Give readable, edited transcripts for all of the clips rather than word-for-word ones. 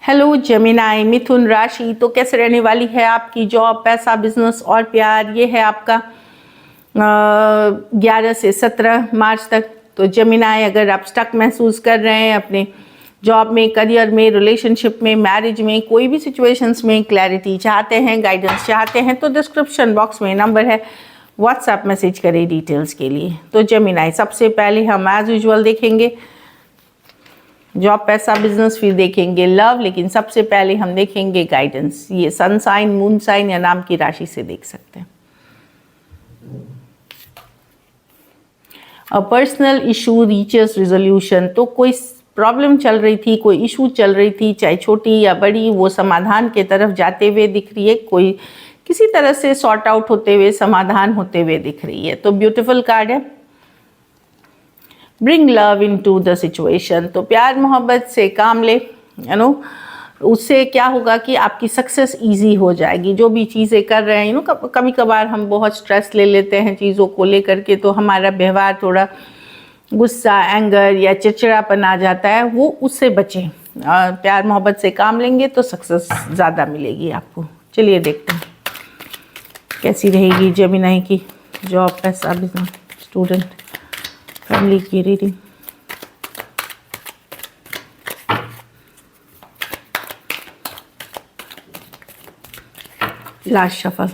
Hello Gemini, मिथुन राशि। तो कैसे रहने वाली है आपकी जॉब, पैसा, बिजनेस और प्यार। ये है आपका 11 से 17 मार्च तक। तो जेमिनाई, अगर आप स्टक महसूस कर रहे हैं अपने जॉब में, करियर में, रिलेशनशिप में, मैरिज में, कोई भी सिचुएशंस में क्लैरिटी चाहते हैं, गाइडेंस चाहते हैं, तो डिस्क्रिप्शन बॉक्स में नंबर है, व्हाट्सएप मैसेज करें डिटेल्स के लिए। तो जेमिनाई, सबसे पहले हम एज यूजुअल देखेंगे जॉब, पैसा, बिजनेस, फिर देखेंगे लव, लेकिन सबसे पहले हम देखेंगे गाइडेंस। ये सन साइन, मून साइन या नाम की राशि से देख सकते हैं। A personal issue reaches resolution. तो कोई प्रॉब्लम चल रही थी, कोई इशू चल रही थी, चाहे छोटी या बड़ी, वो समाधान के तरफ जाते हुए दिख रही है। कोई किसी तरह से सॉर्ट आउट होते हुए, समाधान होते हुए दिख रही है। तो ब्यूटीफुल कार्ड है। Bring love into the situation. तो प्यार मोहब्बत से काम ले, उससे क्या होगा कि आपकी सक्सेस इजी हो जाएगी। जो भी चीज़ें कर रहे हैं, कभी कभार हम बहुत स्ट्रेस ले लेते हैं चीज़ों को लेकर के, तो हमारा व्यवहार थोड़ा गुस्सा, एंगर या चिड़चिड़ापन आ जाता है, वो उससे बचें। प्यार मोहब्बत से काम लेंगे तो सक्सेस ज़्यादा मिलेगी आपको। चलिए देखते हैं कैसी रहेगी जेमिनाई की जॉब, पैसा, बिजनेस, स्टूडेंट, फैमिली की रीडिंग। Last shuffle.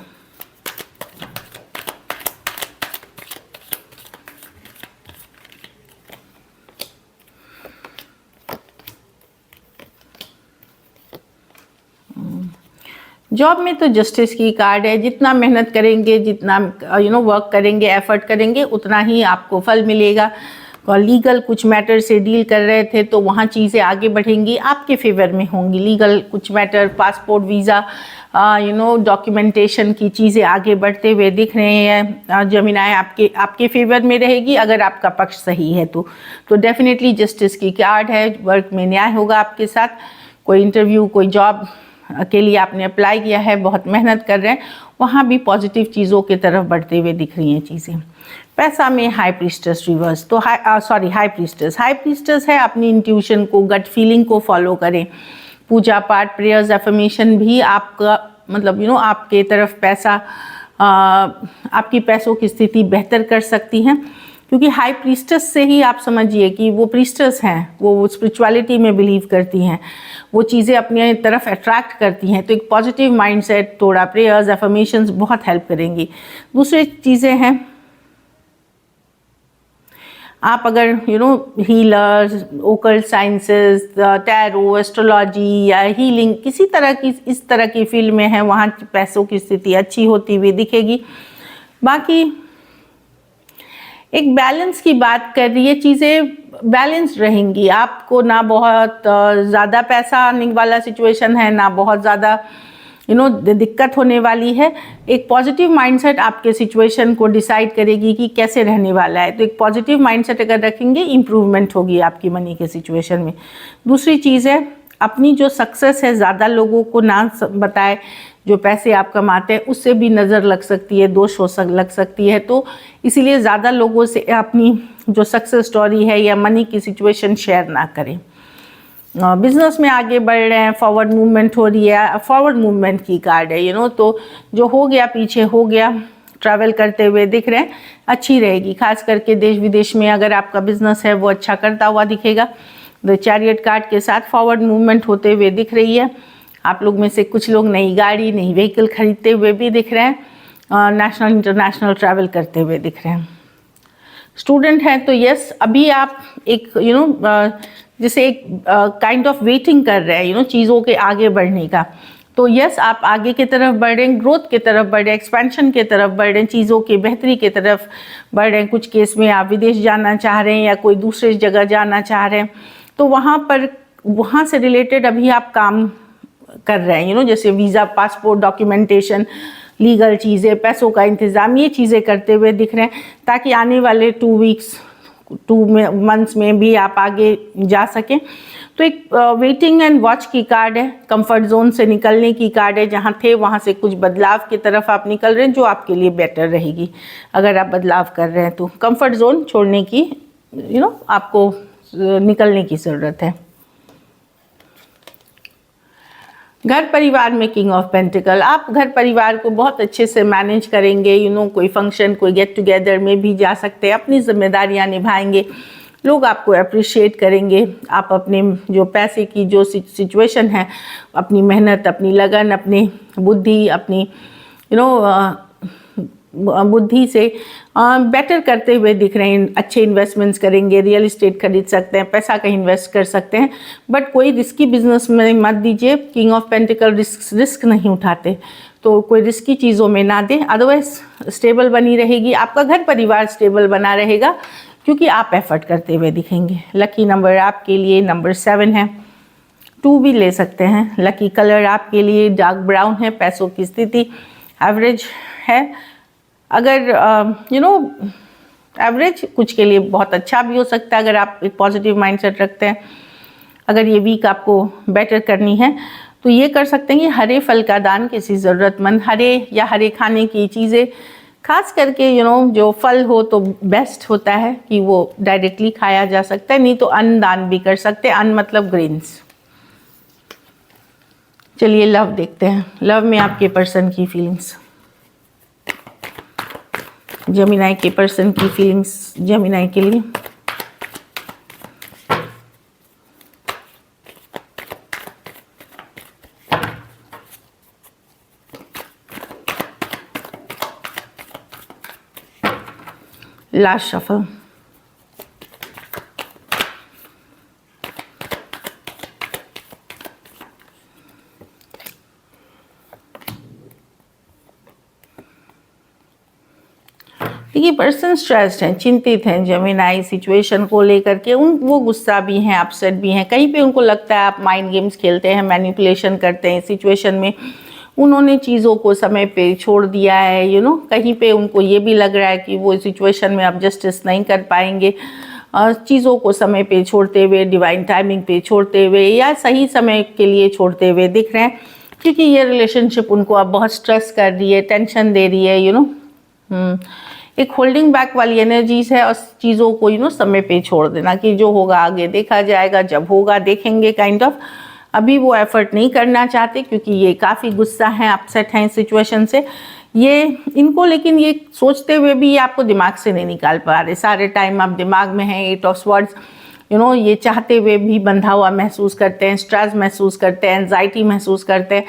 जॉब में तो जस्टिस की कार्ड है। जितना मेहनत करेंगे, जितना वर्क करेंगे, एफर्ट करेंगे, उतना ही आपको फल मिलेगा। और लीगल कुछ मैटर से डील कर रहे थे तो वहाँ चीज़ें आगे बढ़ेंगी, आपके फेवर में होंगी। लीगल कुछ मैटर, पासपोर्ट, वीज़ा, डॉक्यूमेंटेशन की चीज़ें आगे बढ़ते हुए दिख रहे हैं। जेमिनाई, आपके फेवर में रहेगी अगर आपका पक्ष सही है तो डेफिनेटली जस्टिस की कार्ड है। वर्क में न्याय होगा आपके साथ। कोई इंटरव्यू, कोई जॉब के लिए आपने अप्लाई किया है, बहुत मेहनत कर रहे हैं, वहाँ भी पॉजिटिव चीज़ों की तरफ बढ़ते हुए दिख रही हैं चीज़ें। पैसा में हाई प्रीस्टेस रिवर्स। तो हाई प्रीस्टेस है। अपनी इंट्यूशन को, गट फीलिंग को फॉलो करें। पूजा पाठ, प्रेयर्स, एफर्मेशन भी आपका आपके तरफ पैसा, आपकी पैसों की स्थिति बेहतर कर सकती हैं। क्योंकि हाई प्रीस्टेस से ही आप समझिए कि वो प्रीस्टेस हैं, वो स्पिरिचुअलिटी में बिलीव करती हैं, वो चीज़ें अपने तरफ अट्रैक्ट करती हैं। तो एक पॉजिटिव माइंडसेट, थोड़ा प्रेयर्स, एफर्मेशंस बहुत हेल्प करेंगी। दूसरी चीज़ें हैं, आप अगर healers, occult sciences, tarot, astrology या हीलिंग, किसी तरह की इस तरह की फील्ड में है, वहाँ पैसों की स्थिति अच्छी होती हुई दिखेगी। बाकी एक बैलेंस की बात कर रही है, चीज़ें बैलेंस रहेंगी। आपको ना बहुत ज़्यादा पैसा आने वाला सिचुएशन है, ना बहुत ज़्यादा दिक्कत होने वाली है। एक पॉजिटिव माइंडसेट आपके सिचुएशन को डिसाइड करेगी कि कैसे रहने वाला है। तो एक पॉजिटिव माइंडसेट अगर रखेंगे, इम्प्रूवमेंट होगी आपकी मनी के सिचुएशन में। दूसरी चीज़ है, अपनी जो सक्सेस है ज़्यादा लोगों को ना बताए। जो पैसे आप कमाते हैं उससे भी नज़र लग सकती है, दोष लग सकती है। तो इसीलिए ज़्यादा लोगों से अपनी जो सक्सेस स्टोरी है या मनी की सिचुएशन शेयर ना करें। बिजनेस में आगे बढ़ रहे हैं, फॉरवर्ड मूवमेंट हो रही है। फॉरवर्ड मूवमेंट की कार्ड है, तो जो हो गया पीछे हो गया, ट्रैवल करते हुए दिख रहे हैं, अच्छी रहेगी। खास करके देश विदेश में अगर आपका बिजनेस है वो अच्छा करता हुआ दिखेगा। द चैरियट कार्ड के साथ फॉरवर्ड मूवमेंट होते हुए दिख रही है। आप लोग में से कुछ लोग नई गाड़ी, नई व्हीकल खरीदते हुए भी दिख रहे हैं। नेशनल इंटरनेशनल ट्रैवल करते हुए दिख रहे हैं। स्टूडेंट हैं तो यस, अभी आप एक जैसे एक काइंड ऑफ वेटिंग कर रहे हैं चीज़ों के आगे बढ़ने का। तो यस, आप आगे की तरफ बढ़ रहे हैं, ग्रोथ की तरफ बढ़ रहे हैं, एक्सपेंशन की तरफ बढ़ रहे हैं, चीज़ों की बेहतरी की तरफ बढ़ रहे हैं। कुछ केस में आप विदेश जाना चाह रहे हैं या कोई दूसरी जगह जाना चाह रहे हैं, तो वहाँ से रिलेटेड अभी आप काम कर रहे हैं। जैसे वीज़ा, पासपोर्ट, डॉक्यूमेंटेशन, लीगल चीज़ें, पैसों का इंतज़ाम, ये चीज़ें करते हुए दिख रहे हैं, ताकि आने वाले 2 मंथ्स में भी आप आगे जा सकें। तो एक वेटिंग एंड वॉच की कार्ड है। कंफर्ट जोन से निकलने की कार्ड है। जहाँ थे वहाँ से कुछ बदलाव की तरफ आप निकल रहे हैं, जो आपके लिए बेटर रहेगी। अगर आप बदलाव कर रहे हैं तो कंफर्ट जोन छोड़ने की आपको निकलने की ज़रूरत है। घर परिवार में किंग ऑफ पेंटिकल, आप घर परिवार को बहुत अच्छे से मैनेज करेंगे। कोई फंक्शन, कोई गेट टुगेदर में भी जा सकते हैं, अपनी जिम्मेदारियां निभाएंगे, लोग आपको अप्रिशिएट करेंगे। आप अपने जो पैसे की जो सिचुएशन है, अपनी मेहनत, अपनी लगन, अपनी बुद्धि, अपनी बुद्धि से बेटर करते हुए दिख रहे हैं। अच्छे इन्वेस्टमेंट्स करेंगे, रियल एस्टेट खरीद सकते हैं, पैसा कहीं इन्वेस्ट कर सकते हैं, बट कोई रिस्की बिजनेस में मत दीजिए। किंग ऑफ पेंटिकल रिस्क नहीं उठाते, तो कोई रिस्की चीज़ों में ना दें, अदरवाइज स्टेबल बनी रहेगी। आपका घर परिवार स्टेबल बना रहेगा क्योंकि आप एफर्ट करते हुए दिखेंगे। लकी नंबर आपके लिए नंबर 7 है, 2 भी ले सकते हैं। लकी कलर आपके लिए डार्क ब्राउन है। पैसों की स्थिति एवरेज है। अगर एवरेज कुछ के लिए बहुत अच्छा भी हो सकता है अगर आप एक पॉजिटिव माइंडसेट रखते हैं। अगर ये वीक आपको बेटर करनी है तो ये कर सकते हैं कि हरे फल का दान किसी ज़रूरतमंद, हरे या हरे खाने की चीज़ें, खास करके जो फल हो तो बेस्ट होता है कि वो डायरेक्टली खाया जा सकता है, नहीं तो अन्न दान भी कर सकते हैं। अन्न मतलब ग्रेन्स। चलिए लव देखते हैं। लव में आपके पर्सन की फीलिंग्स, जेमिनी के पर्सन की फीलिंग्स जेमिनी के लिए। Last shuffle. देखिए पर्सन स्ट्रेस्ड हैं, चिंतित हैं जेमिनी सिचुएशन को लेकर के। वो गुस्सा भी हैं, अपसेट भी हैं। कहीं पे उनको लगता है आप माइंड गेम्स खेलते हैं, मैनिपुलेशन करते हैं सिचुएशन में। उन्होंने चीज़ों को समय पे छोड़ दिया है। कहीं पे उनको ये भी लग रहा है कि वो सिचुएशन में अब जस्टिस नहीं कर पाएंगे। चीज़ों को समय पे छोड़ते हुए, डिवाइन टाइमिंग पे छोड़ते हुए या सही समय के लिए छोड़ते हुए दिख रहे हैं, क्योंकि ये रिलेशनशिप उनको अब बहुत स्ट्रेस कर रही है, टेंशन दे रही है। एक होल्डिंग बैक वाली एनर्जीज है और चीज़ों को समय पे छोड़ देना कि जो होगा आगे देखा जाएगा, जब होगा देखेंगे काइंड ऑफ। अभी वो एफर्ट नहीं करना चाहते क्योंकि ये काफ़ी गुस्सा हैं, अपसेट हैं इस सिचुएशन से। ये इनको, लेकिन ये सोचते हुए भी ये आपको दिमाग से नहीं निकाल पा रहे। सारे टाइम आप दिमाग में हैं। 8 ऑफ स्वॉर्ड्स, ये चाहते हुए भी बंधा हुआ महसूस करते हैं, स्ट्रेस महसूस करते हैं, एंजाइटी महसूस करते हैं,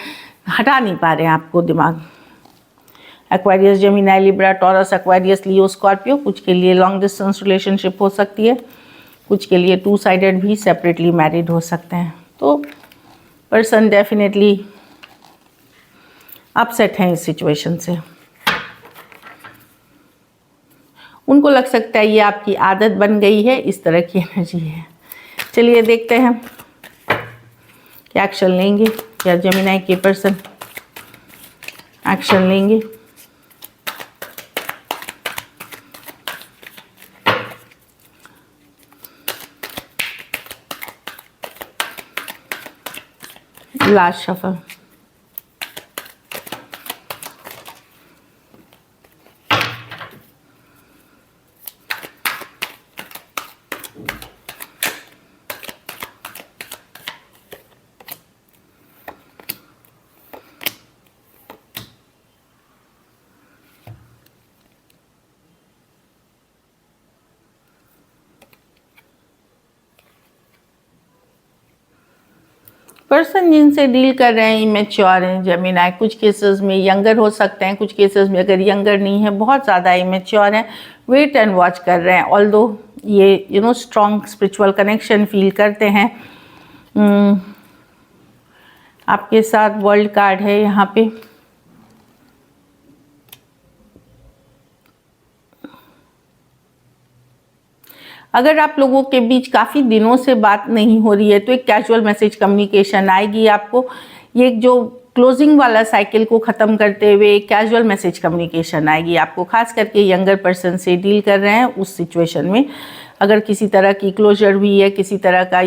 हटा नहीं पा रहे हैं आपको दिमाग। Aquarius, Gemini, Libra, Taurus, Aquarius, Leo, Scorpio. कुछ के लिए लॉन्ग डिस्टेंस रिलेशनशिप हो सकती है, कुछ के लिए 2 साइडेड भी सेपरेटली मैरिड हो सकते हैं। तो पर्सन डेफिनेटली अपसेट हैं इस सिचुएशन से। उनको लग सकता है ये आपकी आदत बन गई है, इस तरह की एनर्जी है। चलिए देखते हैं क्या एक्शन लेंगे, क्या जेमिनी के पर्सन एक्शन लेंगे। Last shuffle. पर्सन जिनसे डील कर रहे हैं इमेच्योर हैं जेमिनी। कुछ केसेस में यंगर हो सकते हैं, कुछ केसेस में अगर यंगर नहीं है, बहुत ज़्यादा इमेच्योर हैं, वेट एंड वॉच कर रहे हैं। ऑल्दो ये स्ट्रॉन्ग स्पिरिचुअल कनेक्शन फील करते हैं। आपके साथ वर्ल्ड कार्ड है यहाँ पे। अगर आप लोगों के बीच काफ़ी दिनों से बात नहीं हो रही है तो एक कैजुअल मैसेज कम्युनिकेशन आएगी आपको। ये जो क्लोजिंग वाला साइकिल को ख़त्म करते हुए एक कैजुअल मैसेज कम्युनिकेशन आएगी आपको, खास करके यंगर पर्सन से डील कर रहे हैं उस सिचुएशन में। अगर किसी तरह की क्लोजर हुई है, किसी तरह का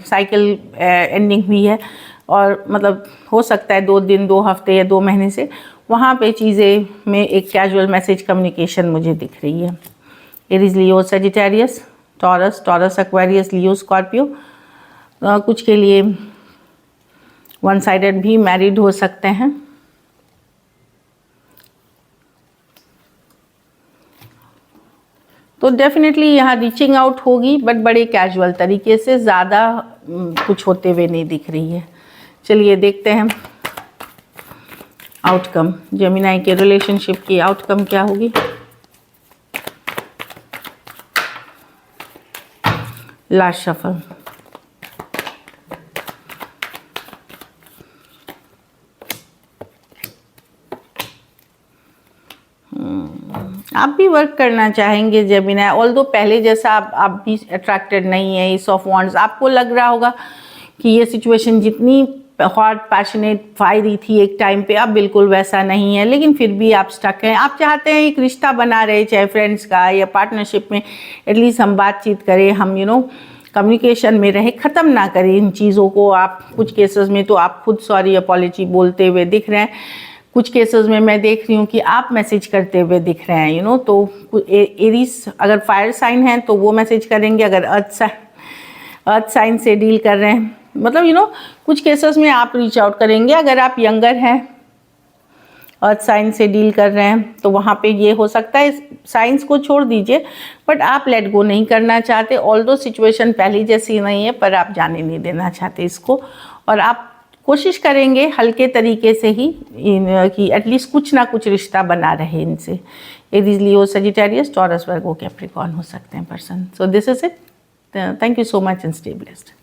साइकिल एंडिंग हुई है, और मतलब हो सकता है 2 दिन, 2 हफ्ते या 2 महीने से, वहाँ पे चीज़ें में एक कैजुअल मैसेज कम्युनिकेशन मुझे दिख रही है। एरीज, लियो, Sagittarius, taurus, Aquarius, Leo, Scorpio. कुछ के लिए वन साइडेड भी मैरिड हो सकते हैं। तो डेफिनेटली यहाँ रीचिंग आउट होगी, बट बड़े कैजुअल तरीके से, ज़्यादा कुछ होते हुए नहीं दिख रही है। चलिए देखते हैं आउटकम, जेमिनी के रिलेशनशिप की आउटकम क्या होगी। Last shuffle. आप भी वर्क करना चाहेंगे जेमिनी, ऑल्दो पहले जैसा आप भी अट्रैक्टेड नहीं है। एस ऑफ वॉन्ड्स, आपको लग रहा होगा कि ये सिचुएशन जितनी हॉट, पैशनेट, फायरी थी एक टाइम पे, अब बिल्कुल वैसा नहीं है, लेकिन फिर भी आप स्टक हैं। आप चाहते हैं एक रिश्ता बना रहे, चाहे फ्रेंड्स का या पार्टनरशिप में, एटलीस्ट हम बातचीत करें, हम कम्युनिकेशन में रहे, ख़त्म ना करें इन चीज़ों को। आप कुछ केसेस में तो आप खुद सॉरी अपॉलॉजी बोलते हुए दिख रहे हैं, कुछ केसेस में मैं देख रही हूँ कि आप मैसेज करते हुए दिख रहे हैं। तो एरीज अगर फायर साइन है तो वो मैसेज करेंगे, अगर अर्थ साइन से डील कर रहे हैं, मतलब कुछ केसेस में आप रीच आउट करेंगे। अगर आप यंगर हैं, अर्थ साइन से डील कर रहे हैं, तो वहाँ पे ये हो सकता है, साइंस को छोड़ दीजिए, बट आप लेट गो नहीं करना चाहते। ऑल्दो सिचुएशन पहली जैसी नहीं है, पर आप जाने नहीं देना चाहते इसको, और आप कोशिश करेंगे हल्के तरीके से ही कि एटलीस्ट कुछ ना कुछ रिश्ता बना रहे इनसे। एरीज, लियो, सजिटेरियस, टॉरस, वर्गो, कैप्रिकॉर्न हो सकते हैं person. So this is it. Thank you so much and stay blessed.